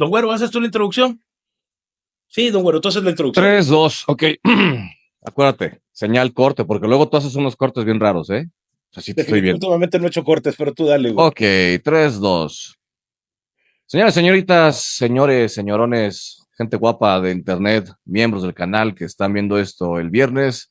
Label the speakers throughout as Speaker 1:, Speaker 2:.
Speaker 1: Don Güero, ¿haces tú la introducción? Sí, don Güero, tú haces la introducción.
Speaker 2: 3, 2, ok. Acuérdate, señal corte, porque luego tú haces unos cortes bien raros, ¿eh? O sea, sí te estoy viendo.
Speaker 1: Últimamente no he hecho cortes, pero tú dale, güey.
Speaker 2: Ok, 3, 2. Señoras, señoritas, señores, señorones, gente guapa de internet, miembros del canal que están viendo esto el viernes.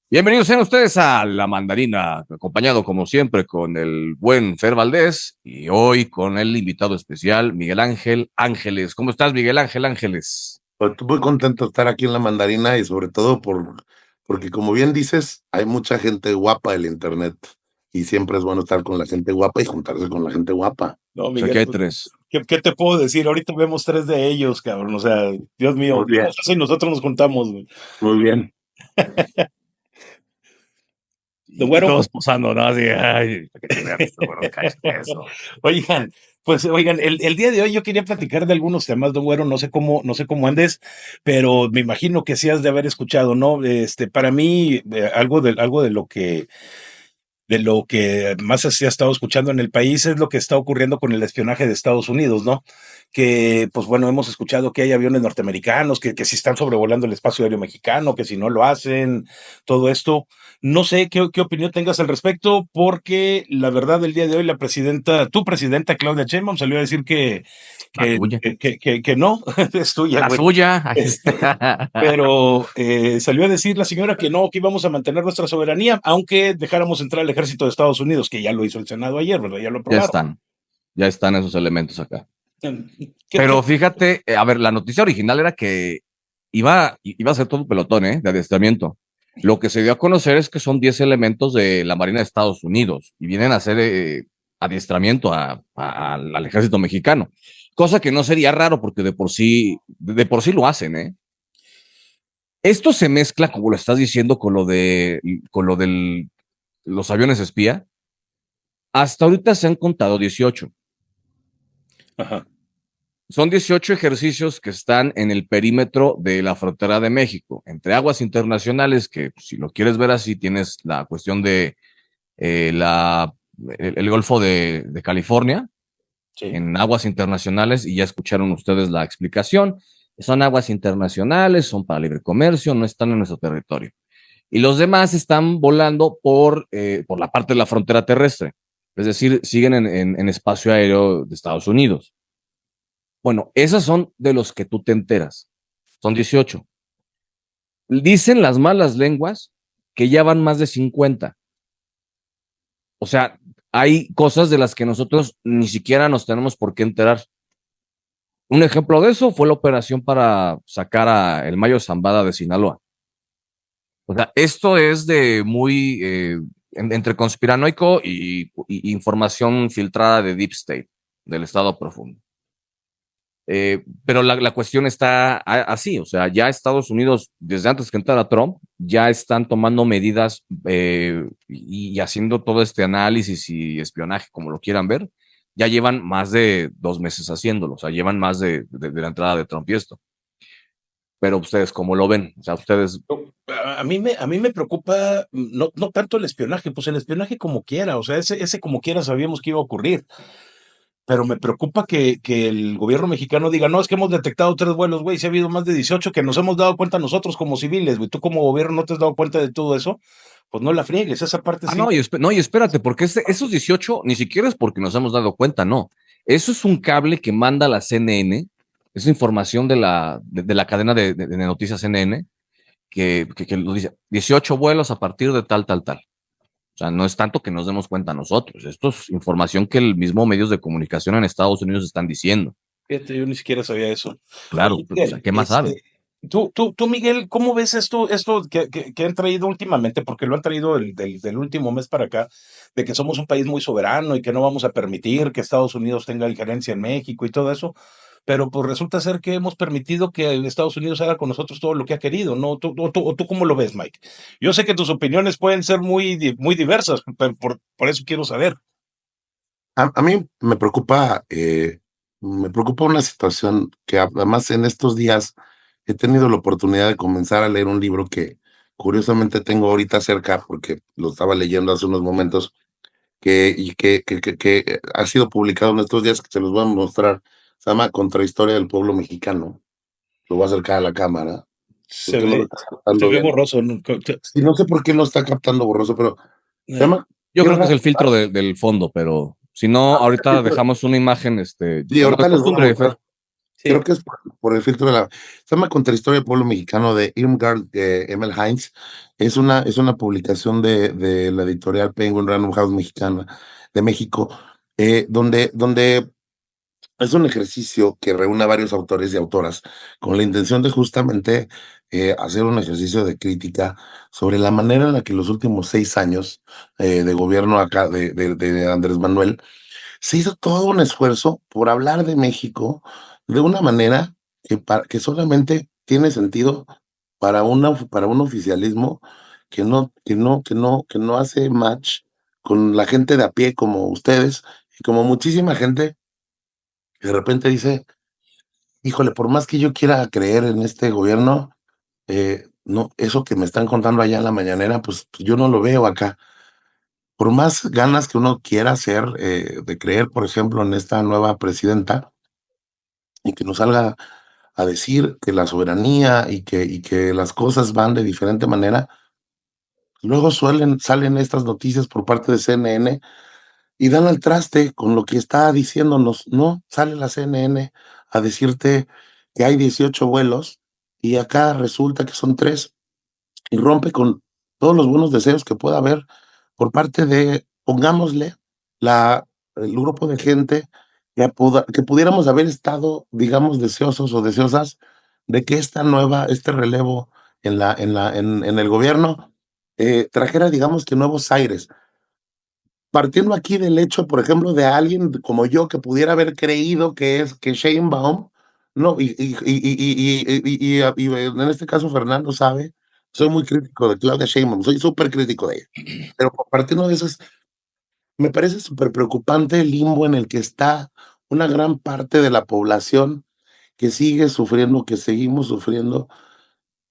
Speaker 2: Bienvenidos sean ustedes a La Mandarina, acompañado como siempre con el buen Fer Valdés y hoy con el invitado especial Miguel Ángel Ángeles. ¿Cómo estás, Miguel Ángel Ángeles?
Speaker 3: Pues muy contento de estar aquí en La Mandarina y sobre todo porque como bien dices, hay mucha gente guapa en el internet y siempre es bueno estar con la gente guapa y juntarse con la gente guapa.
Speaker 1: No,
Speaker 2: O sea,
Speaker 1: Miguel,
Speaker 2: que hay
Speaker 1: pues,
Speaker 2: 3.
Speaker 1: ¿qué te puedo decir? Ahorita vemos 3 de ellos, cabrón. O sea, Dios mío,
Speaker 3: Muy bien.
Speaker 1: y nosotros nos juntamos, güey.
Speaker 3: Muy bien.
Speaker 1: Don Güero.
Speaker 2: Todos posando, ¿no? Así, ay, bueno, eso.
Speaker 1: Oigan, el día de hoy yo quería platicar de algunos temas, don Güero, no sé cómo andes, pero me imagino que sí has de haber escuchado, ¿no? Para mí, algo de lo que más se ha estado escuchando en el país es lo que está ocurriendo con el espionaje de Estados Unidos, ¿no? Que, pues bueno, hemos escuchado que hay aviones norteamericanos que si están sobrevolando el espacio aéreo mexicano, que si no lo hacen, todo esto. No sé qué opinión tengas al respecto, porque la verdad, el día de hoy tu presidenta Claudia Sheinbaum salió a decir que no, es tuya,
Speaker 2: La
Speaker 1: güey.
Speaker 2: suya.
Speaker 1: Pero salió a decir la señora que no, que íbamos a mantener nuestra soberanía, aunque dejáramos entrar al ejército de Estados Unidos, que ya lo hizo el Senado ayer, ¿verdad? Ya lo aprobaron.
Speaker 2: Ya están esos elementos acá.
Speaker 1: ¿Qué-
Speaker 2: Pero
Speaker 1: qué-
Speaker 2: fíjate, a ver, la noticia original era que iba a ser todo un pelotón, de adiestramiento. Lo que se dio a conocer es que son 10 elementos de la Marina de Estados Unidos y vienen a hacer adiestramiento al ejército mexicano. Cosa que no sería raro porque de por sí lo hacen, ¿eh? Esto se mezcla, como lo estás diciendo, con lo de los aviones espía. Hasta ahorita se han contado 18.
Speaker 1: Ajá.
Speaker 2: Son 18 ejercicios que están en el perímetro de la frontera de México, entre aguas internacionales, que si lo quieres ver así, tienes la cuestión de el Golfo de California,
Speaker 1: Sí.
Speaker 2: en aguas internacionales, y ya escucharon ustedes la explicación. Son aguas internacionales, son para libre comercio, no están en nuestro territorio. Y los demás están volando por la parte de la frontera terrestre, es decir, siguen en espacio aéreo de Estados Unidos. Bueno, esos son de los que tú te enteras. Son 18. Dicen las malas lenguas que ya van más de 50. O sea, hay cosas de las que nosotros ni siquiera nos tenemos por qué enterar. Un ejemplo de eso fue la operación para sacar a el Mayo Zambada de Sinaloa. O sea, esto es de muy entre conspiranoico y información filtrada de Deep State, del Estado Profundo. Pero la cuestión está así, o sea, ya Estados Unidos, desde antes que entrara Trump, ya están tomando medidas y haciendo todo este análisis y espionaje, como lo quieran ver, ya llevan más de 2 meses haciéndolo, o sea, llevan más de la entrada de Trump y esto. Pero ustedes, ¿cómo lo ven? O sea, ustedes...
Speaker 1: A mí me preocupa no tanto el espionaje, pues el espionaje como quiera, o sea, ese como quiera sabíamos que iba a ocurrir. Pero me preocupa que el gobierno mexicano diga, no, es que hemos detectado 3 vuelos, güey, si ha habido más de 18 que nos hemos dado cuenta nosotros como civiles, güey, tú como gobierno no te has dado cuenta de todo eso, pues no la friegues, esa parte sí.
Speaker 2: No, y espérate, porque esos 18 ni siquiera es porque nos hemos dado cuenta, no. Eso es un cable que manda la CNN, es información de la cadena de noticias CNN, que lo dice, 18 vuelos a partir de tal. O sea, no es tanto que nos demos cuenta nosotros. Esto es información que el mismo medios de comunicación en Estados Unidos están diciendo.
Speaker 1: Fíjate, yo ni siquiera sabía eso.
Speaker 2: Claro,
Speaker 1: Oye,
Speaker 2: o sea, ¿qué más saben?
Speaker 1: Tú, Miguel, ¿cómo ves esto que han traído últimamente? Porque lo han traído del último mes para acá, de que somos un país muy soberano y que no vamos a permitir que Estados Unidos tenga injerencia en México y todo eso. Pero pues resulta ser que hemos permitido que Estados Unidos haga con nosotros todo lo que ha querido, ¿no? ¿Tú cómo lo ves, Mike? Yo sé que tus opiniones pueden ser muy diversas, pero por eso quiero saber.
Speaker 3: A mí me preocupa una situación que además en estos días he tenido la oportunidad de comenzar a leer un libro que curiosamente tengo ahorita cerca porque lo estaba leyendo hace unos momentos que ha sido publicado en estos días, que se los voy a mostrar Se llama Contrahistoria del Pueblo Mexicano. Lo voy a acercar a la cámara. ¿Por
Speaker 1: Se
Speaker 3: qué no lo
Speaker 1: ve,
Speaker 3: está
Speaker 1: se
Speaker 3: captando
Speaker 1: ve
Speaker 3: bien?
Speaker 1: borroso, ¿no?
Speaker 3: Y no sé por qué no está captando borroso, pero se
Speaker 1: Eh,
Speaker 3: llama
Speaker 2: Yo
Speaker 3: Qué
Speaker 2: creo que es
Speaker 3: raro.
Speaker 2: el filtro del fondo, pero si no, ahorita dejamos una imagen,
Speaker 3: Sí,
Speaker 2: como de
Speaker 3: ahorita les voy a
Speaker 2: costumbre, Fer.
Speaker 3: mostrar. Creo
Speaker 1: sí,
Speaker 3: que es por el filtro de la. Se llama Contrahistoria del Pueblo Mexicano de Irmgard Emel Heinz. Es una publicación de la editorial Penguin Random House mexicana de México, donde es un ejercicio que reúne a varios autores y autoras con la intención de justamente hacer un ejercicio de crítica sobre la manera en la que los últimos 6 años de gobierno acá de Andrés Manuel se hizo todo un esfuerzo por hablar de México de una manera que solamente tiene sentido para un oficialismo que no hace match con la gente de a pie como ustedes y como muchísima gente que de repente dice, híjole, por más que yo quiera creer en este gobierno, no, eso que me están contando allá en la mañanera, pues yo no lo veo acá. Por más ganas que uno quiera hacer de creer, por ejemplo, en esta nueva presidenta y que nos salga a decir que la soberanía y que las cosas van de diferente manera, luego salen estas noticias por parte de CNN y dan al traste con lo que está diciéndonos. No, sale la CNN a decirte que hay 18 vuelos y acá resulta que son 3 y rompe con todos los buenos deseos que pueda haber por parte de, pongámosle, el grupo de gente que pudiéramos haber estado, digamos, deseosos o deseosas de que este relevo en el gobierno trajera, digamos, que nuevos aires. Partiendo aquí del hecho, por ejemplo, de alguien como yo que pudiera haber creído que Sheinbaum, no, y en este caso Fernando sabe, soy muy crítico de Claudia Sheinbaum, soy súper crítico de ella. Pero partiendo de eso, me parece súper preocupante el limbo en el que está una gran parte de la población que sigue sufriendo, que seguimos sufriendo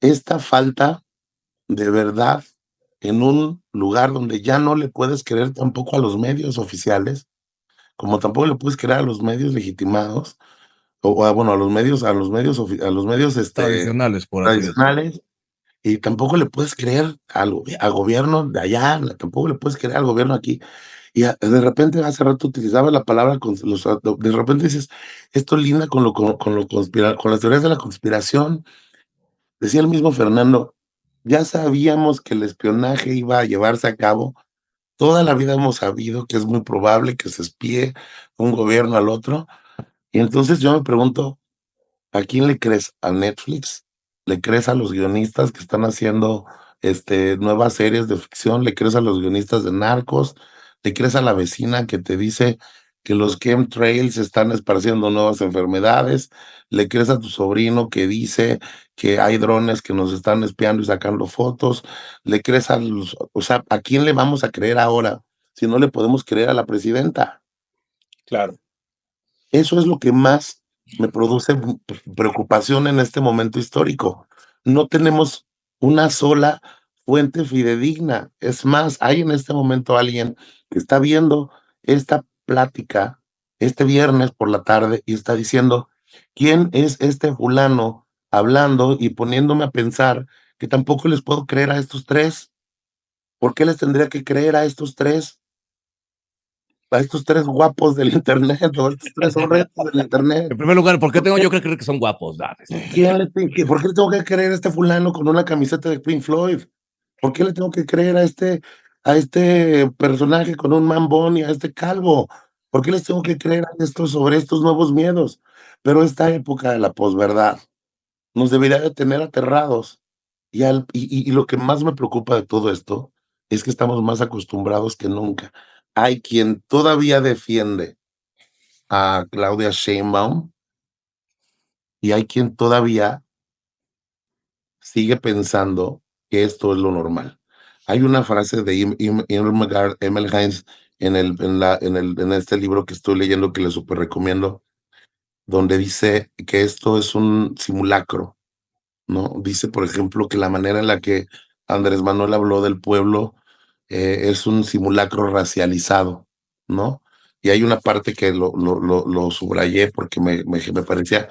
Speaker 3: esta falta de verdad en un lugar donde ya no le puedes creer tampoco a los medios oficiales, como tampoco le puedes creer a los medios legitimados, bueno, a los medios
Speaker 2: Tradicionales, por así decirlo.
Speaker 3: tradicionales, y tampoco le puedes creer al gobierno de allá, tampoco le puedes creer al gobierno aquí. Y de repente, hace rato utilizaba la palabra, de repente dices, esto linda con las teorías de la conspiración. Decía el mismo Fernando, ya sabíamos que el espionaje iba a llevarse a cabo. Toda la vida hemos sabido que es muy probable que se espíe un gobierno al otro. Y entonces yo me pregunto, ¿a quién le crees? ¿A Netflix? ¿Le crees a los guionistas que están haciendo nuevas series de ficción? ¿Le crees a los guionistas de Narcos? ¿Le crees a la vecina que te dice que los chemtrails están esparciendo nuevas enfermedades? ¿Le crees a tu sobrino que dice que hay drones que nos están espiando y sacando fotos? ¿Le crees o sea, ¿a quién le vamos a creer ahora si no le podemos creer a la presidenta?
Speaker 1: claro.
Speaker 3: Eso es lo que más me produce preocupación en este momento histórico. No tenemos una sola fuente fidedigna. Es más, hay en este momento alguien que está viendo esta plática este viernes por la tarde y está diciendo, ¿quién es este fulano hablando y poniéndome a pensar que tampoco les puedo creer a estos 3? ¿Por qué les tendría que creer a estos 3? A estos 3 guapos del internet, o estos 3 horrendos del internet.
Speaker 2: En primer lugar, ¿por qué
Speaker 3: ¿Por
Speaker 2: tengo
Speaker 3: qué
Speaker 2: yo que creer que son guapos?
Speaker 3: por qué le tengo que creer a este fulano con una camiseta de Pink Floyd? ¿Por qué le tengo que creer a este personaje con un man y a este calvo? ¿Por qué les tengo que creer a estos sobre estos nuevos miedos? Pero esta época de la posverdad nos debería de tener aterrados. Y lo que más me preocupa de todo esto es que estamos más acostumbrados que nunca. Hay quien todavía defiende a Claudia Sheinbaum y hay quien todavía sigue pensando que esto es lo normal. Hay una frase de Irmgard Emel Heinz en este libro que estoy leyendo que le super recomiendo, donde dice que esto es un simulacro, ¿no? Dice, por ejemplo, que la manera en la que Andrés Manuel habló del pueblo es un simulacro racializado, ¿no? y hay una parte que lo subrayé porque me parecía,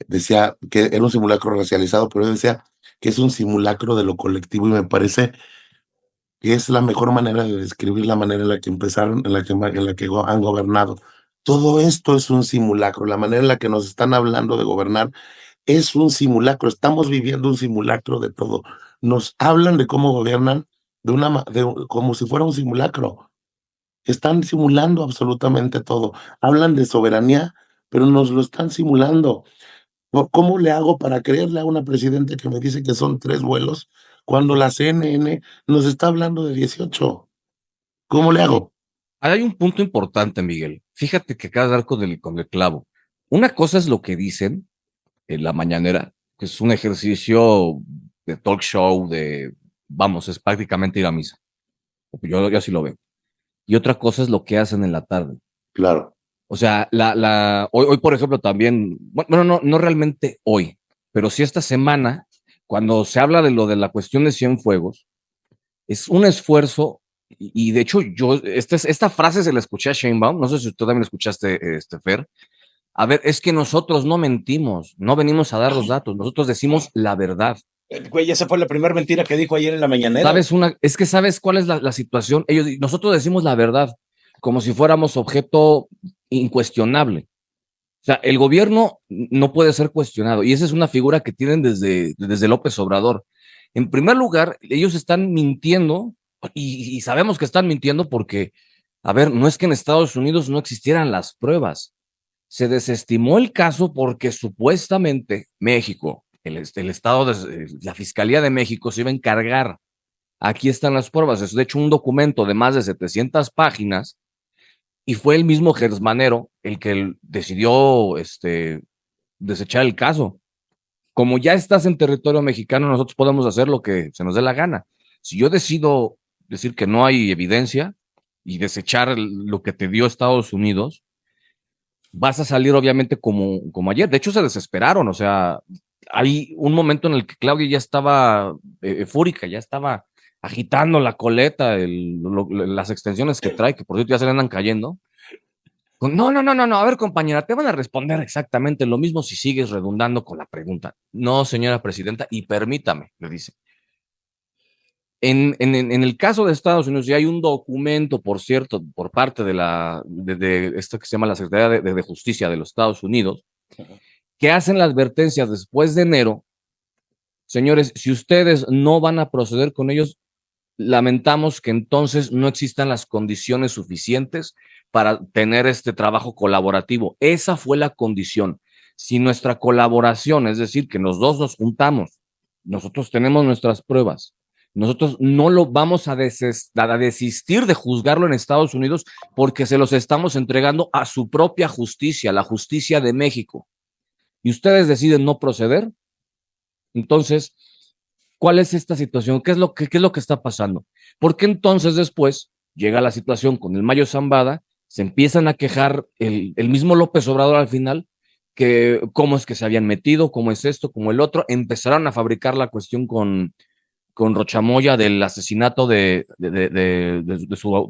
Speaker 3: decía que era un simulacro racializado, pero yo decía que es un simulacro de lo colectivo y me parece que es la mejor manera de describir la manera en la que empezaron, en la que han gobernado. Todo esto es un simulacro, la manera en la que nos están hablando de gobernar es un simulacro, estamos viviendo un simulacro de todo. Nos hablan de cómo gobiernan como si fuera un simulacro. Están simulando absolutamente todo. Hablan de soberanía, pero nos lo están simulando. ¿Cómo le hago para creerle a una presidenta que me dice que son 3 vuelos, cuando la CNN nos está hablando de 18? ¿Cómo le hago?
Speaker 2: Hay un punto importante, Miguel. Fíjate que acabas de dar con el clavo. Una cosa es lo que dicen en la mañanera, que es un ejercicio de talk show, vamos, es prácticamente ir a misa. Yo así lo veo. Y otra cosa es lo que hacen en la tarde.
Speaker 3: Claro,
Speaker 2: O sea, hoy, por ejemplo, también, bueno, no realmente hoy, pero sí esta semana, cuando se habla de lo de la cuestión de Cienfuegos, es un esfuerzo, y de hecho esta frase se la escuché a Sheinbaum, no sé si tú también la escuchaste, Fer. A ver, es que nosotros no mentimos, no venimos a dar los datos, nosotros decimos la verdad.
Speaker 1: Güey, esa fue la primera mentira que dijo ayer en la mañanera.
Speaker 2: Es que sabes cuál es la situación. Nosotros decimos la verdad, como si fuéramos objeto incuestionable. O sea, el gobierno no puede ser cuestionado y esa es una figura que tienen desde López Obrador. En primer lugar, ellos están mintiendo y sabemos que están mintiendo porque, a ver, no es que en Estados Unidos no existieran las pruebas. Se desestimó el caso porque supuestamente México, el Estado, la Fiscalía de México se iba a encargar. Aquí están las pruebas. Es de hecho un documento de más de 700 páginas y fue el mismo Gersmanero el que decidió desechar el caso. Como ya estás en territorio mexicano, nosotros podemos hacer lo que se nos dé la gana. Si yo decido decir que no hay evidencia y desechar lo que te dio Estados Unidos, vas a salir obviamente como ayer. De hecho, se desesperaron. O sea, hay un momento en el que Claudia ya estaba fúrica, ya estaba agitando la coleta, las extensiones que trae, que por cierto ya se le andan cayendo. No. A ver, compañera, te van a responder exactamente lo mismo si sigues redundando con la pregunta. No, señora presidenta, y permítame, le dice. En el caso de Estados Unidos, ya hay un documento, por cierto, por parte de esto que se llama la Secretaría de Justicia de los Estados Unidos, que hacen la advertencia después de enero. Señores, si ustedes no van a proceder con ellos, lamentamos que entonces no existan las condiciones suficientes para tener este trabajo colaborativo. Esa fue la condición. Si nuestra colaboración, es decir, que los dos nos juntamos, nosotros tenemos nuestras pruebas, nosotros no lo vamos a desistir de juzgarlo en Estados Unidos porque se los estamos entregando a su propia justicia, la justicia de México. Y ustedes deciden no proceder, entonces ¿cuál es esta situación? ¿Qué es lo que está pasando? Porque entonces después llega la situación con el Mayo Zambada, se empiezan a quejar el mismo López Obrador al final, que cómo es que se habían metido, cómo es esto, cómo el otro, empezaron a fabricar la cuestión con Rochamoya del asesinato de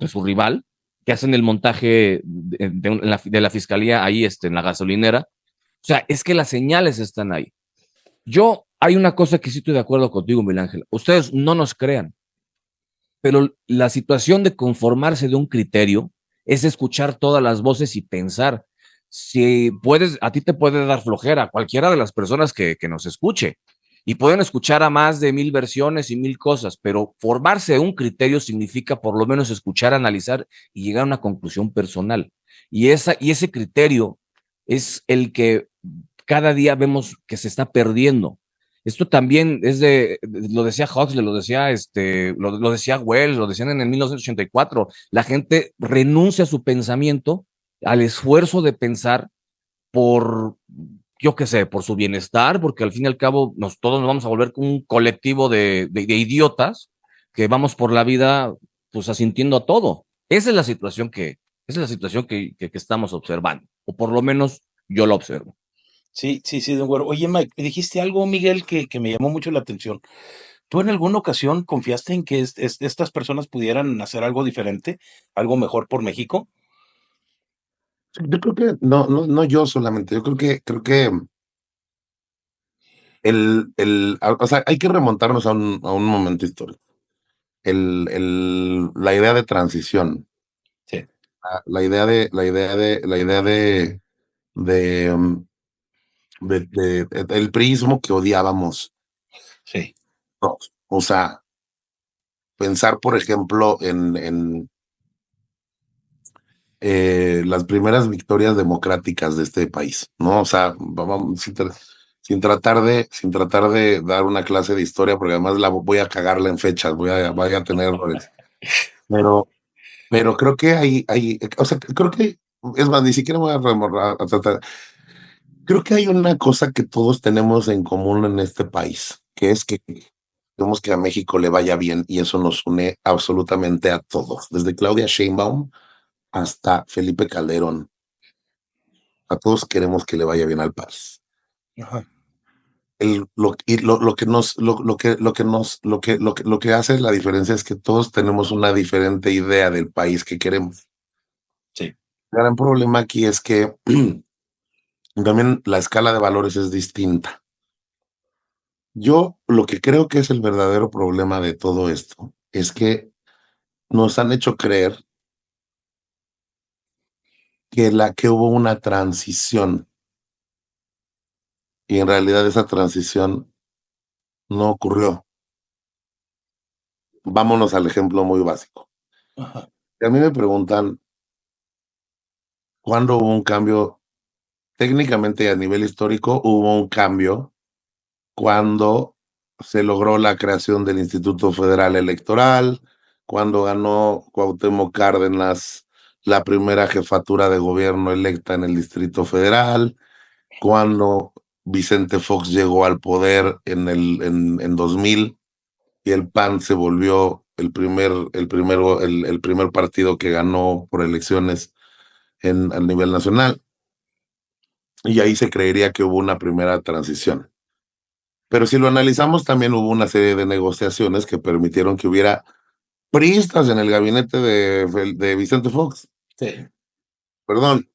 Speaker 2: su rival, que hacen el montaje de la fiscalía ahí en la gasolinera. O sea, es que las señales están ahí. Hay una cosa que sí estoy de acuerdo contigo, Miguel Ángel. Ustedes no nos crean, pero la situación de conformarse de un criterio es escuchar todas las voces y pensar. Si puedes, a ti te puede dar flojera, cualquiera de las personas que nos escuche, y pueden escuchar a más de 1000 versiones y 1000 cosas, pero formarse de un criterio significa por lo menos escuchar, analizar y llegar a una conclusión personal. Y ese criterio es el que cada día vemos que se está perdiendo. Esto también lo decía Huxley, lo decía Wells, lo decían en el 1984. La gente renuncia a su pensamiento, al esfuerzo de pensar por, yo qué sé, por su bienestar, porque al fin y al cabo todos nos vamos a volver un colectivo de idiotas que vamos por la vida pues asintiendo a todo. Esa es la situación que estamos observando, o por lo menos yo lo observo.
Speaker 1: Sí, don Güero. Oye, Mike, me dijiste algo, Miguel, que me llamó mucho la atención. ¿Tú en alguna ocasión confiaste en que estas personas pudieran hacer algo diferente, algo mejor por México?
Speaker 3: Yo creo que no yo solamente, yo creo que o sea, hay que remontarnos a un momento histórico. La idea de transición,
Speaker 1: Sí,
Speaker 3: de, el priismo que odiábamos
Speaker 1: sí,
Speaker 3: todos. O sea, pensar, por ejemplo, en las primeras victorias democráticas de este país, ¿no? O sea, vamos, sin tratar de dar una clase de historia, porque además voy a cagarla en fechas, voy a tener errores. Pero, pero creo que o sea, creo que, es más, ni siquiera voy a tratar. Creo que hay una cosa que todos tenemos en común en este país, que es que queremos que a México le vaya bien y eso nos une absolutamente a todos, desde Claudia Sheinbaum hasta Felipe Calderón. A todos queremos que le vaya bien al país.
Speaker 1: ajá,
Speaker 3: Lo que hace la diferencia es que todos tenemos una diferente idea del país que queremos.
Speaker 1: sí,
Speaker 3: El gran problema aquí es que también la escala de valores es distinta. Yo lo que creo que es el verdadero problema de todo esto es que nos han hecho creer que hubo una transición y en realidad esa transición no ocurrió. Vámonos al ejemplo muy básico.
Speaker 1: ajá,
Speaker 3: Si a mí me preguntan cuándo hubo un cambio, técnicamente a nivel histórico hubo un cambio cuando se logró la creación del Instituto Federal Electoral, cuando ganó Cuauhtémoc Cárdenas la primera jefatura de gobierno electa en el Distrito Federal, cuando Vicente Fox llegó al poder en 2000 y el PAN se volvió el primer partido que ganó por elecciones a nivel nacional, y ahí se creería que hubo una primera transición. Pero si lo analizamos, también hubo una serie de negociaciones que permitieron que hubiera priistas en el gabinete de Vicente Fox.
Speaker 1: sí.
Speaker 3: Perdón,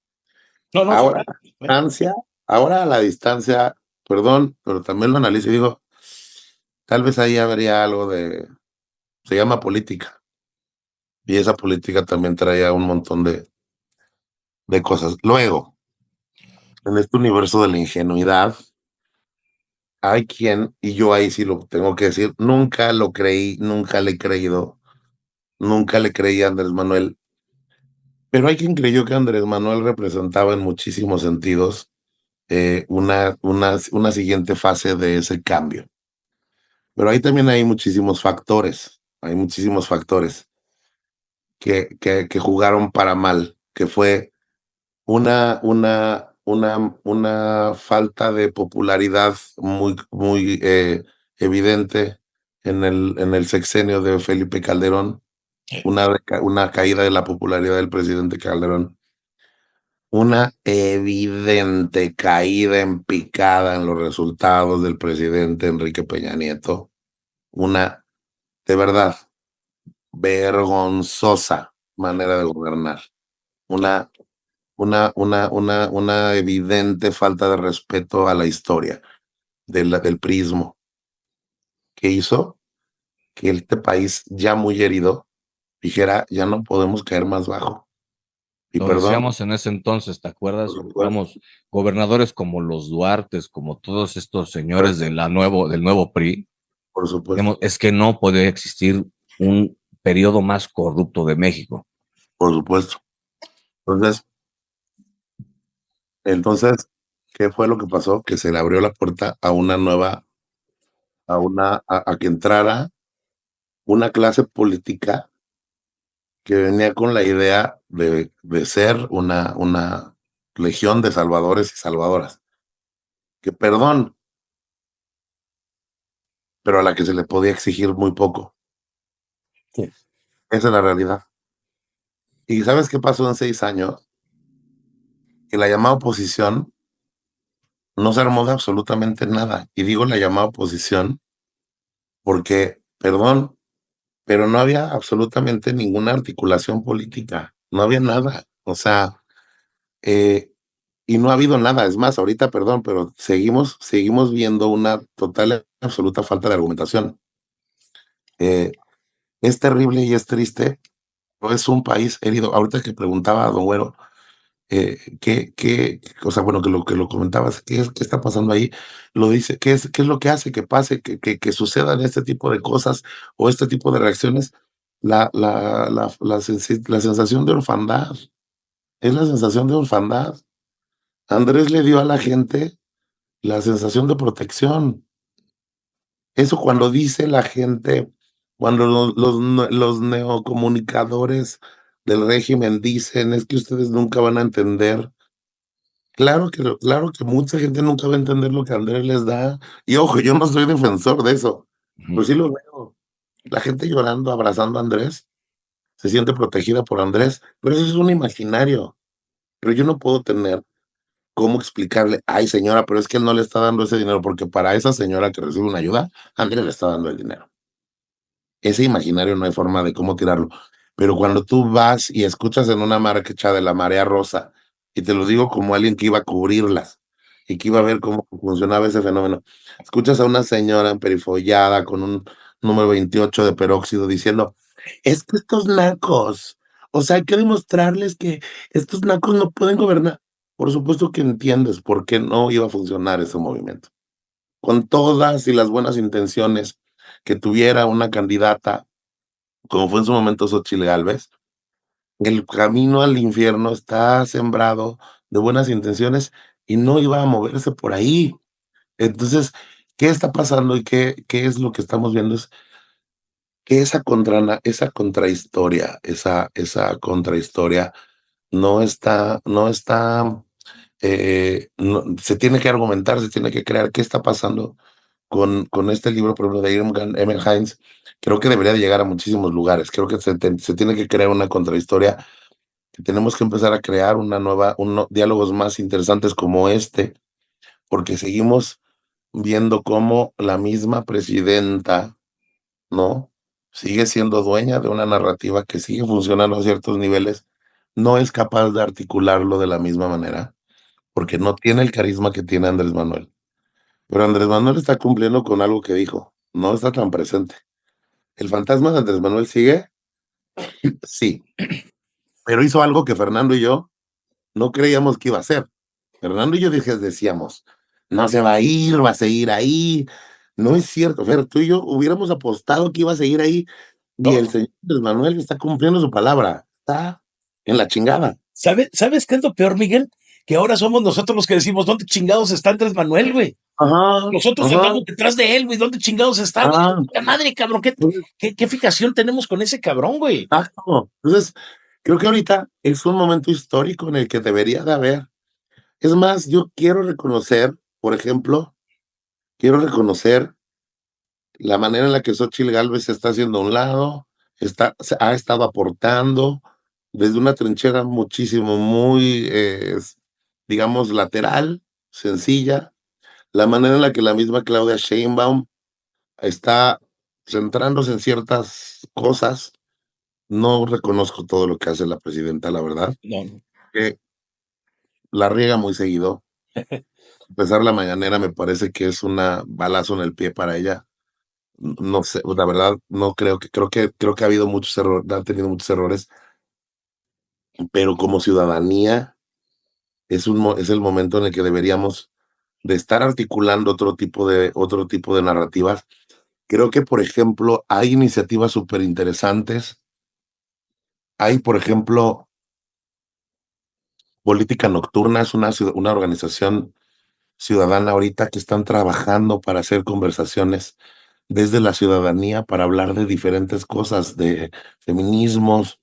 Speaker 1: No, no, sí,
Speaker 3: ahora a
Speaker 1: sí,
Speaker 3: la
Speaker 1: sí.
Speaker 3: distancia, ahora a la distancia, perdón, pero también lo analizo y digo, tal vez ahí habría algo se llama política, y esa política también traía un montón de cosas. Luego, en este universo de la ingenuidad, hay quien, y yo ahí sí lo tengo que decir, nunca lo creí, nunca le he creído, nunca le creí a Andrés Manuel, pero hay quien creyó que Andrés Manuel representaba en muchísimos sentidos una siguiente fase de ese cambio. Pero ahí también hay muchísimos factores que jugaron para mal, que fue una falta de popularidad muy evidente en el sexenio de Felipe Calderón, una caída de la popularidad del presidente Calderón, una evidente caída en picada en los resultados del presidente Enrique Peña Nieto, una, de verdad, vergonzosa manera de gobernar, una una evidente falta de respeto a la historia del prismo, que hizo que este país ya muy herido dijera, ya no podemos caer más bajo. Y
Speaker 2: Lo
Speaker 3: perdón,
Speaker 2: decíamos en ese entonces, ¿te
Speaker 3: por
Speaker 2: acuerdas?
Speaker 3: supuesto,
Speaker 2: Vamos, gobernadores como los Duartes, como todos estos señores
Speaker 3: por
Speaker 2: del nuevo PRI,
Speaker 3: por supuesto,
Speaker 2: digamos, es que no puede existir un periodo más corrupto de México.
Speaker 3: por supuesto. Entonces, ¿qué fue lo que pasó? Que se le abrió la puerta a una nueva, a que entrara una clase política que venía con la idea de ser una legión de salvadores y salvadoras, que perdón, pero a la que se le podía exigir muy poco.
Speaker 1: Sí.
Speaker 3: Esa es la realidad. ¿Y sabes qué pasó en 6 años? Que la llamada oposición no se armó de absolutamente nada. Y digo la llamada oposición porque, perdón, pero no había absolutamente ninguna articulación política, no había nada. O sea, eh, y no ha habido nada. Es más, ahorita, perdón, pero seguimos viendo una total y absoluta falta de argumentación. Eh, es terrible y es triste, pero es un país herido. Ahorita que preguntaba a don Güero, o sea, bueno, que lo comentabas, qué está pasando ahí, lo dice, qué es lo que hace que pase, que sucedan este tipo de cosas o este tipo de reacciones, la sensación de orfandad, es la sensación de orfandad. Andrés le dio a la gente la sensación de protección. Eso cuando dice la gente, cuando los neocomunicadores del régimen dicen, es que ustedes nunca van a entender. Claro que mucha gente nunca va a entender lo que Andrés les da. Y ojo, yo no soy defensor de eso,
Speaker 2: Ujú.
Speaker 3: pero sí lo veo. La gente llorando, abrazando a Andrés, se siente protegida por Andrés, pero eso es un imaginario. Pero yo no puedo tener cómo explicarle, ay señora, pero es que él no le está dando ese dinero, porque para esa señora que recibe una ayuda, Andrés le está dando el dinero. Ese imaginario no hay forma de cómo tirarlo. Pero cuando tú vas y escuchas en una marcha de la Marea Rosa, y te lo digo como alguien que iba a cubrirlas y que iba a ver cómo funcionaba ese fenómeno, escuchas a una señora emperifollada con un número 28 de peróxido diciendo, es que estos nacos, o sea, hay que demostrarles que estos nacos no pueden gobernar. Por supuesto que entiendes por qué no iba a funcionar ese movimiento. Con todas y las buenas intenciones que tuviera una candidata como fue en su momento Xóchitl Gálvez, el camino al infierno está sembrado de buenas intenciones y no iba a moverse por ahí. Entonces, ¿qué está pasando y qué es lo que estamos viendo? Es que esa contrahistoria, esa contrahistoria no se tiene que argumentar, se tiene que crear qué está pasando con este libro, por ejemplo, de Emil Heinz. Creo que debería de llegar a muchísimos lugares. Creo que se tiene que crear una contrahistoria, que tenemos que empezar a crear diálogos más interesantes como este, porque seguimos viendo cómo la misma presidenta, ¿no? Sigue siendo dueña de una narrativa que sigue funcionando a ciertos niveles, no es capaz de articularlo de la misma manera, porque no tiene el carisma que tiene Andrés Manuel. Pero Andrés Manuel está cumpliendo con algo que dijo, no está tan presente. ¿El fantasma de Andrés Manuel sigue? Sí, pero hizo algo que Fernando y yo no creíamos que iba a hacer. Fernando y yo decíamos, no se va a ir, va a seguir ahí. No es cierto, Fer, tú y yo hubiéramos apostado que iba a seguir ahí y
Speaker 1: No,
Speaker 3: el señor Andrés Manuel está cumpliendo su palabra. Está en la chingada.
Speaker 1: ¿sabes qué es lo peor, Miguel? Que ahora somos nosotros los que decimos, ¿dónde chingados está Andrés Manuel, güey?
Speaker 3: Ajá,
Speaker 1: Nosotros
Speaker 3: ajá,
Speaker 1: andamos detrás de él, güey. ¿Dónde chingados está, güey?
Speaker 3: ajá.
Speaker 1: ¡La madre, cabrón!
Speaker 3: Entonces,
Speaker 1: ¿Qué fijación tenemos con ese cabrón, güey?
Speaker 3: exacto. Entonces, creo que ahorita es un momento histórico en el que debería de haber. Es más, yo quiero reconocer, por ejemplo, quiero reconocer la manera en la que Xóchitl Gálvez se está haciendo a un lado, ha estado aportando desde una trinchera muchísimo, muy, digamos, lateral, sencilla. La manera en la que la misma Claudia Sheinbaum está centrándose en ciertas cosas. No reconozco todo lo que hace la presidenta, la verdad,
Speaker 1: No, no.
Speaker 3: que la riega muy seguido. Empezar la mañanera me parece que es una balazo en el pie para ella. No sé, la verdad, no creo que ha habido muchos errores, ha tenido muchos errores, pero como ciudadanía es el momento en el que deberíamos de estar articulando otro tipo de narrativas. Creo que, por ejemplo, hay iniciativas súper interesantes. Hay, por ejemplo, Política Nocturna, es una organización ciudadana ahorita que están trabajando para hacer conversaciones desde la ciudadanía para hablar de diferentes cosas, de feminismos,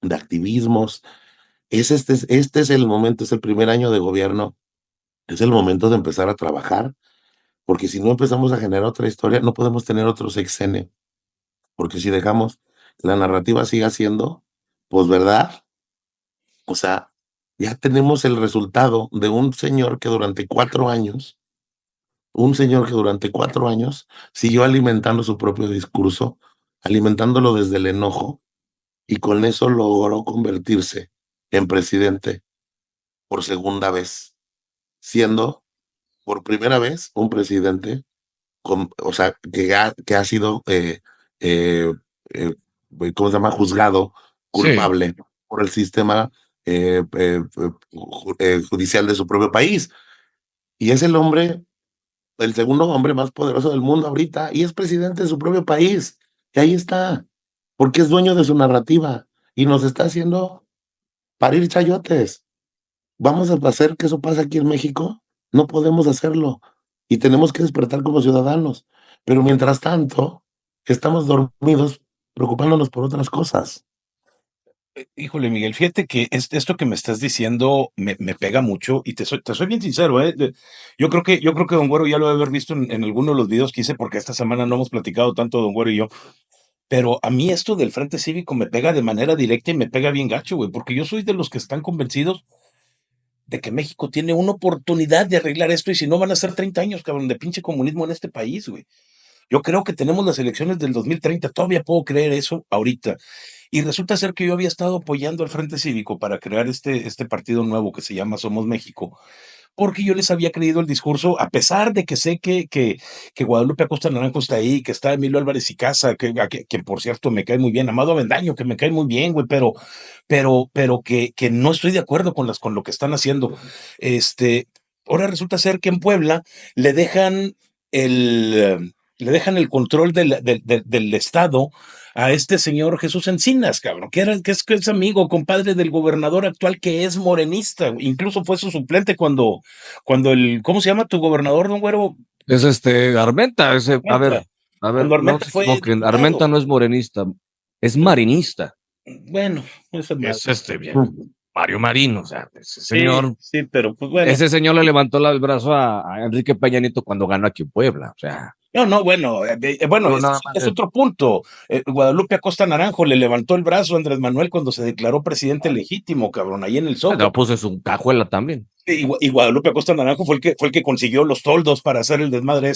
Speaker 3: de activismos. Este es el momento, es el primer año de gobierno, es el momento de empezar a trabajar, porque si no empezamos a generar otra historia, no podemos tener otro sexenio, porque si dejamos que la narrativa siga siendo, pues verdad, o sea, ya tenemos el resultado de un señor que durante 4 años siguió alimentando su propio discurso, alimentándolo desde el enojo, y con eso logró convertirse en presidente por segunda vez, siendo por primera vez un presidente, o sea, que ha sido, eh, eh, ¿cómo se llama? Juzgado
Speaker 2: Sí,
Speaker 3: culpable por el sistema judicial de su propio país. Y es el segundo hombre más poderoso del mundo ahorita, y es presidente de su propio país. Y ahí está, porque es dueño de su narrativa y nos está haciendo parir chayotes. ¿Vamos a hacer que eso pase aquí en México? No podemos hacerlo y tenemos que despertar como ciudadanos. Pero mientras tanto, estamos dormidos preocupándonos por otras cosas.
Speaker 1: Híjole, Miguel, fíjate que esto que me estás diciendo me pega mucho y te soy bien sincero, ¿eh? Yo creo que Don Güero ya lo debe haber visto en alguno de los videos que hice porque esta semana no hemos platicado tanto Don Güero y yo, pero a mí esto del Frente Cívico me pega de manera directa y me pega bien gacho, güey, porque yo soy de los que están convencidos de que México tiene una oportunidad de arreglar esto y si no van a ser 30 años, cabrón, de pinche comunismo en este país, güey. Yo creo que tenemos las elecciones del 2030, todavía puedo creer eso ahorita. Y resulta ser que yo había estado apoyando al Frente Cívico para crear este partido nuevo que se llama Somos México, porque yo les había creído el discurso, a pesar de que sé que Guadalupe Acosta Naranjo está ahí, que está Emilio Álvarez y Casa, que por cierto me cae muy bien, Amado Avendaño, que me cae muy bien, güey, pero que no estoy de acuerdo con lo que están haciendo. Este, ahora resulta ser que en Puebla le dejan le dejan el control del Estado a este señor Jesús Encinas, cabrón, que es amigo, compadre del gobernador actual que es morenista, incluso fue su suplente cuando ¿cómo se llama tu gobernador, don Güero?
Speaker 2: es Armenta,
Speaker 1: Armenta.
Speaker 2: a ver,
Speaker 1: Cuando
Speaker 2: no
Speaker 1: Armenta
Speaker 2: se
Speaker 1: fue
Speaker 2: equivoquen,
Speaker 1: diputado.
Speaker 2: Armenta no es morenista, es marinista,
Speaker 1: Bueno, esa madre.
Speaker 2: es bien, Mario Marín, o sea,
Speaker 1: Sí, sí, pero pues bueno.
Speaker 2: ese señor le levantó el brazo a Enrique Peña Nieto cuando ganó aquí en Puebla, o sea,
Speaker 1: No, no, bueno, bueno,
Speaker 2: no nada más,
Speaker 1: es otro punto. Guadalupe Acosta Naranjo le levantó el brazo a Andrés Manuel cuando se declaró presidente legítimo, cabrón, ahí en el
Speaker 2: lo
Speaker 1: Zócalo.
Speaker 2: puse en su cajuela también.
Speaker 1: Y Guadalupe Acosta Naranjo fue el que consiguió los toldos para hacer el desmadre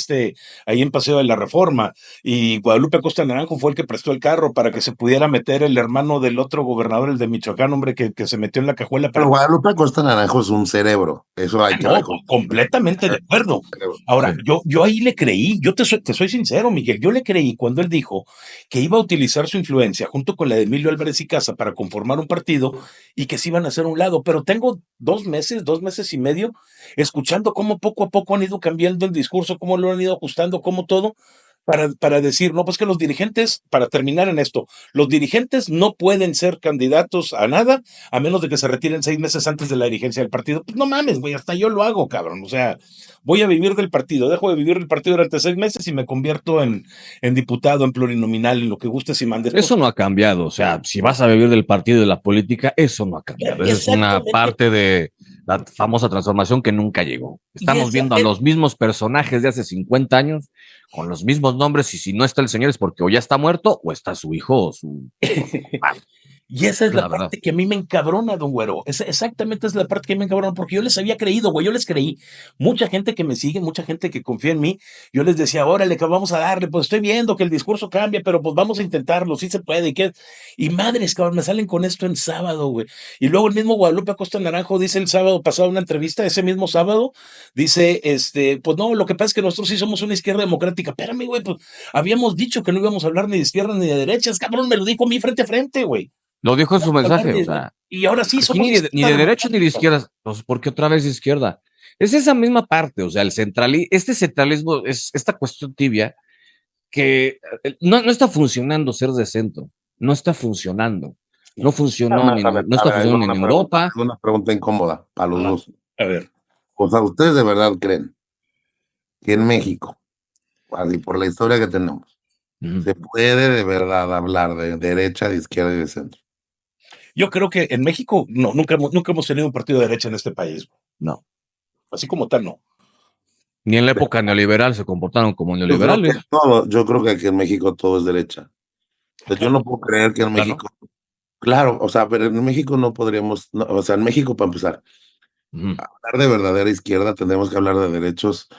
Speaker 1: ahí en Paseo de la Reforma. Y Guadalupe Acosta Naranjo fue el que prestó el carro para que se pudiera meter el hermano del otro gobernador, el de Michoacán, hombre, que se metió en la cajuela
Speaker 3: Pero
Speaker 1: para.
Speaker 3: Guadalupe Costa Naranjo es un cerebro, eso hay que
Speaker 1: No,
Speaker 3: reconocerlo.
Speaker 1: completamente de acuerdo.
Speaker 2: Sí.
Speaker 1: Ahora, yo ahí le creí, te soy sincero, Miguel, yo le creí cuando él dijo que iba a utilizar su influencia junto con la de Emilio Álvarez y Casa para conformar un partido y que se iban a hacer un lado, pero tengo 2 meses y medio, escuchando cómo poco a poco han ido cambiando el discurso, cómo lo han ido ajustando, cómo todo, para decir, no, pues que los dirigentes, para terminar en esto, los dirigentes no pueden ser candidatos a nada a menos de que se retiren 6 meses antes de la dirigencia del partido. Pues no mames, güey, hasta yo lo hago, cabrón. O sea, voy a vivir del partido, dejo de vivir del partido durante 6 meses y me convierto en diputado, en plurinominal, en lo que gustes y mandes. Pues,
Speaker 2: Eso no ha cambiado, o sea, si vas a vivir del partido y de la política, eso no ha cambiado. Esa es una
Speaker 1: exactamente.
Speaker 2: parte de la famosa transformación que nunca llegó.
Speaker 1: Y
Speaker 2: Estamos
Speaker 1: esa
Speaker 2: viendo a los mismos personajes de hace 50 años con los mismos nombres y si no está el señor es porque o ya está muerto o está su hijo o su papá.
Speaker 1: Y esa es
Speaker 2: Es
Speaker 1: la
Speaker 2: la verdad.
Speaker 1: parte que a mí me encabrona, don Güero. Exactamente es la parte que me encabrona, porque yo les había creído, güey, yo les creí. Mucha gente que me sigue, mucha gente que confía en mí, yo les decía, órale, que vamos a darle, pues estoy viendo que el discurso cambia, pero pues vamos a intentarlo, sí se puede. Y madres, cabrón, me salen con esto en sábado, güey. Y luego el mismo Guadalupe Acosta Naranjo dice el sábado pasado en una entrevista, ese mismo sábado, dice, pues no, lo que pasa es que nosotros sí somos una izquierda democrática. Espérame, güey, pues habíamos dicho que no íbamos a hablar ni de izquierda ni de derechas, cabrón, me lo dijo a mí frente a frente, güey.
Speaker 2: Lo dijo en su mensaje, o sea,
Speaker 1: Y ahora sí
Speaker 2: aquí
Speaker 1: somos
Speaker 2: ni
Speaker 1: izquierda
Speaker 2: de derecha ni de
Speaker 1: democrática.
Speaker 2: izquierda. Entonces, ¿por qué otra vez de izquierda? Es esa misma parte, o sea, este centralismo es esta cuestión tibia que no está funcionando ser de centro, no está funcionando. No funcionó
Speaker 3: A ver,
Speaker 2: no está
Speaker 3: ahí va
Speaker 2: funcionando ni en
Speaker 3: ahí
Speaker 2: Europa.
Speaker 3: va una pregunta incómoda para los
Speaker 1: Ajá.
Speaker 3: dos.
Speaker 1: A ver,
Speaker 3: O sea, ¿ustedes de verdad creen que en México, así por la historia que tenemos,
Speaker 2: Ujú.
Speaker 3: se puede de verdad hablar de derecha, de izquierda y de centro?
Speaker 1: yo creo que en México no, nunca hemos tenido un partido de derecha en este país.
Speaker 2: No.
Speaker 1: Así como tal, no.
Speaker 2: Ni en la época neoliberal se comportaron como
Speaker 3: Yo creo que
Speaker 2: neoliberales.
Speaker 3: yo creo que aquí en México todo es derecha. O sea, yo no puedo creer que en
Speaker 1: Claro.
Speaker 3: México, claro, o sea, pero en México no podríamos, o sea, en México para empezar,
Speaker 2: Ujú.
Speaker 3: hablar de verdadera izquierda tendríamos que hablar de derechos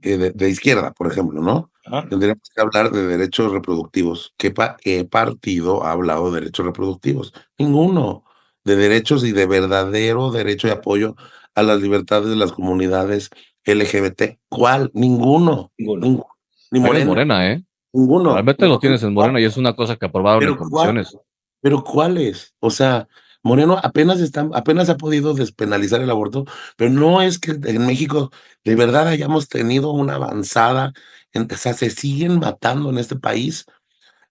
Speaker 3: de izquierda, por ejemplo, ¿no?
Speaker 1: Ajá.
Speaker 3: Tendríamos que hablar de derechos reproductivos. ¿Qué partido ha hablado de derechos reproductivos? Ninguno. De derechos y de verdadero derecho y apoyo a las libertades de las comunidades LGBT. ¿Cuál? Ninguno.
Speaker 1: Ninguno.
Speaker 3: Ni
Speaker 2: Eres
Speaker 3: Morena.
Speaker 2: Morena, ¿eh?
Speaker 3: Ninguno.
Speaker 2: Realmente lo tienes en Morena y es una cosa que aprobaron en
Speaker 3: Pero
Speaker 2: comisiones.
Speaker 3: pero ¿cuáles? O sea, Moreno apenas ha podido despenalizar el aborto, pero no es que en México de verdad hayamos tenido una avanzada, o sea, se siguen matando en este país.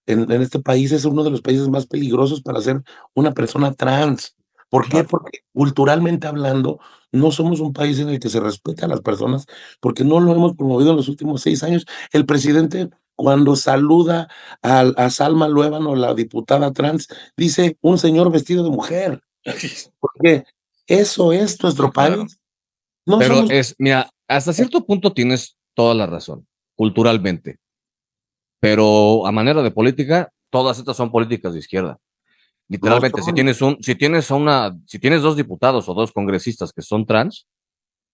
Speaker 3: En este país es uno de los países más peligrosos para ser una persona trans. ¿Por qué?
Speaker 1: Claro.
Speaker 3: Porque culturalmente hablando, no somos un país en el que se respeta a las personas, porque no lo hemos promovido en los últimos 6 años. El presidente, cuando saluda a Salma Luébano, la diputada trans, dice un señor vestido de mujer. Porque eso es nuestro
Speaker 2: Claro.
Speaker 3: país. No
Speaker 2: Pero
Speaker 3: somos.
Speaker 2: mira, hasta cierto punto tienes toda la razón, culturalmente. Pero a manera de política, todas estas son políticas de izquierda.
Speaker 3: No
Speaker 2: Literalmente,
Speaker 3: somos.
Speaker 2: si tienes dos diputados o dos congresistas que son trans,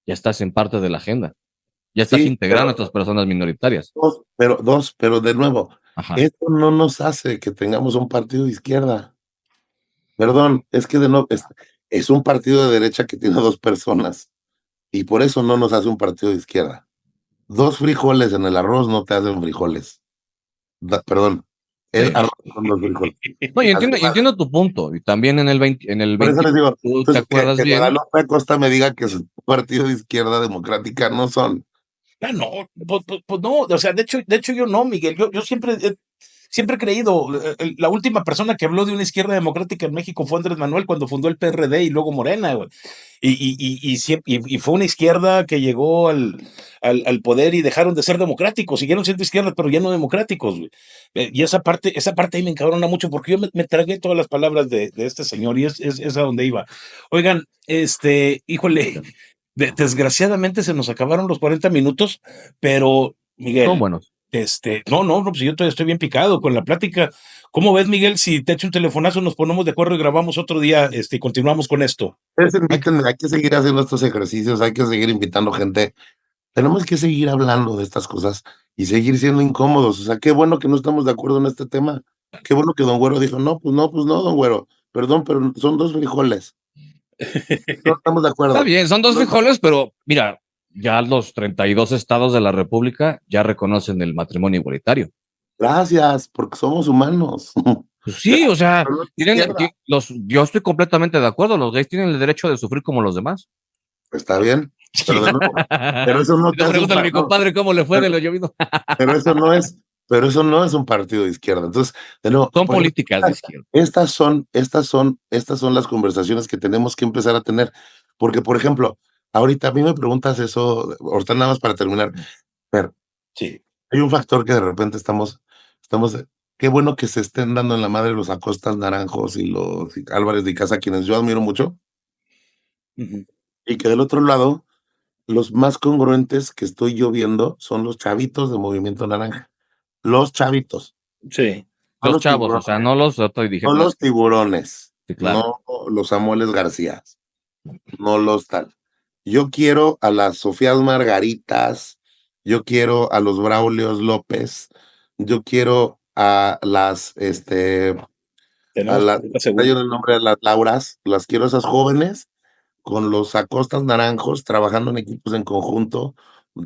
Speaker 2: ya estás en parte de la agenda. Ya estás
Speaker 3: Sí,
Speaker 2: integrando a estas personas minoritarias.
Speaker 3: pero de nuevo,
Speaker 2: Ajá.
Speaker 3: esto no nos hace que tengamos un partido de izquierda. Perdón, es que de no, es un partido de derecha que tiene 2 personas y por eso no nos hace un partido de izquierda. 2 frijoles en el arroz no te hacen frijoles. Perdón, es
Speaker 2: Sí.
Speaker 3: arroz con 2 frijoles.
Speaker 2: No, y
Speaker 3: Así pasa.
Speaker 2: entiendo tu punto. Y también en el
Speaker 3: Por eso
Speaker 2: 20,
Speaker 3: les digo,
Speaker 2: tú te
Speaker 3: entonces
Speaker 2: acuerdas
Speaker 3: que
Speaker 2: bien.
Speaker 3: Guadalupe Acosta me diga que es un partido de izquierda democrática, no son.
Speaker 1: Ah, no, pues no, o sea, de hecho yo no, Miguel, yo siempre he creído, la última persona que habló de una izquierda democrática en México fue Andrés Manuel cuando fundó el PRD y luego Morena, güey. Y fue una izquierda que llegó al poder y dejaron de ser democráticos, siguieron siendo izquierdas, pero ya no democráticos, güey. Y esa parte ahí me encabrona mucho porque yo me tragué todas las palabras de este señor y es a donde iba. Oigan, híjole, desgraciadamente se nos acabaron los 40 minutos, pero
Speaker 2: Son
Speaker 1: Miguel,
Speaker 2: buenos.
Speaker 1: no, pues yo todavía estoy bien picado con la plática. ¿Cómo ves, Miguel? Si te echo un telefonazo, nos ponemos de acuerdo y grabamos otro día, y continuamos con esto.
Speaker 3: Hay que seguir haciendo estos ejercicios, hay que seguir invitando gente. Tenemos que seguir hablando de estas cosas y seguir siendo incómodos. O sea, qué bueno que no estamos de acuerdo en este tema. Qué bueno que don Güero dijo, pues no, don Güero. Perdón, pero son 2 frijoles. No estamos de
Speaker 2: Está
Speaker 3: acuerdo.
Speaker 2: bien, son dos
Speaker 3: No,
Speaker 2: frijoles, pero mira, ya los 32 estados de la República ya reconocen el matrimonio igualitario.
Speaker 3: gracias, porque somos humanos.
Speaker 2: Pues sí, o sea,
Speaker 3: Pero no es izquierda.
Speaker 2: yo estoy completamente de acuerdo, los gays tienen el derecho de sufrir como los demás.
Speaker 3: Está bien, pero de nuevo, pero eso no te hace un
Speaker 2: Pregúntale a mi
Speaker 3: partido.
Speaker 2: compadre cómo le fue de lo llovido.
Speaker 3: Pero eso no es un partido de izquierda. Entonces, de nuevo,
Speaker 2: Son
Speaker 3: por ejemplo,
Speaker 2: políticas de izquierda.
Speaker 3: estas son las conversaciones que tenemos que empezar a tener. Porque, por ejemplo, ahorita a mí me preguntas eso, ahorita nada más para terminar, pero
Speaker 1: Sí.
Speaker 3: hay un factor que de repente estamos, qué bueno que se estén dando en la madre los Acostas Naranjos y los Álvarez de Casa, quienes yo admiro mucho,
Speaker 1: Ujú.
Speaker 3: y que del otro lado, los más congruentes que estoy yo viendo son los chavitos de Movimiento Naranja. Los chavitos.
Speaker 1: Sí.
Speaker 3: No
Speaker 2: Los
Speaker 3: los
Speaker 2: chavos, o
Speaker 3: tiburones,
Speaker 2: sea, no los
Speaker 3: no
Speaker 2: autodirigentes.
Speaker 3: los tiburones,
Speaker 2: Sí, claro.
Speaker 3: no los Samueles García, no los tal. Yo quiero a las Sofías Margaritas, yo quiero a los Braulios López, yo quiero a las, a
Speaker 1: Tenemos
Speaker 3: las, hay
Speaker 1: seguro.
Speaker 3: el nombre de las Lauras, las quiero a esas jóvenes con los Acostas Naranjos, trabajando en equipos en conjunto,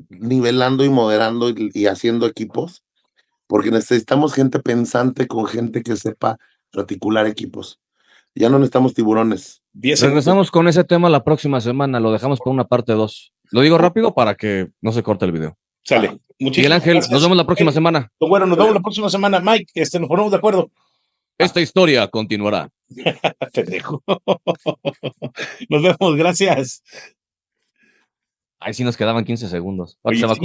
Speaker 3: nivelando y moderando y haciendo equipos, porque necesitamos gente pensante con gente que sepa articular equipos. Ya no necesitamos tiburones.
Speaker 1: 10 segundos.
Speaker 2: Regresamos con ese tema la próxima semana, lo dejamos por una parte 2. Lo digo rápido para que no se corte el video.
Speaker 1: Sale.
Speaker 2: Miguel
Speaker 1: Muchísimas
Speaker 2: Ángel, nos
Speaker 1: gracias.
Speaker 2: vemos la próxima semana.
Speaker 1: Bueno, nos vemos la próxima semana. Mike, nos ponemos de acuerdo.
Speaker 2: Esta historia continuará.
Speaker 1: Pendejo. Nos vemos, gracias.
Speaker 2: Ahí sí nos quedaban 15 segundos. Ahora
Speaker 1: Oye,
Speaker 2: se va a
Speaker 1: sí,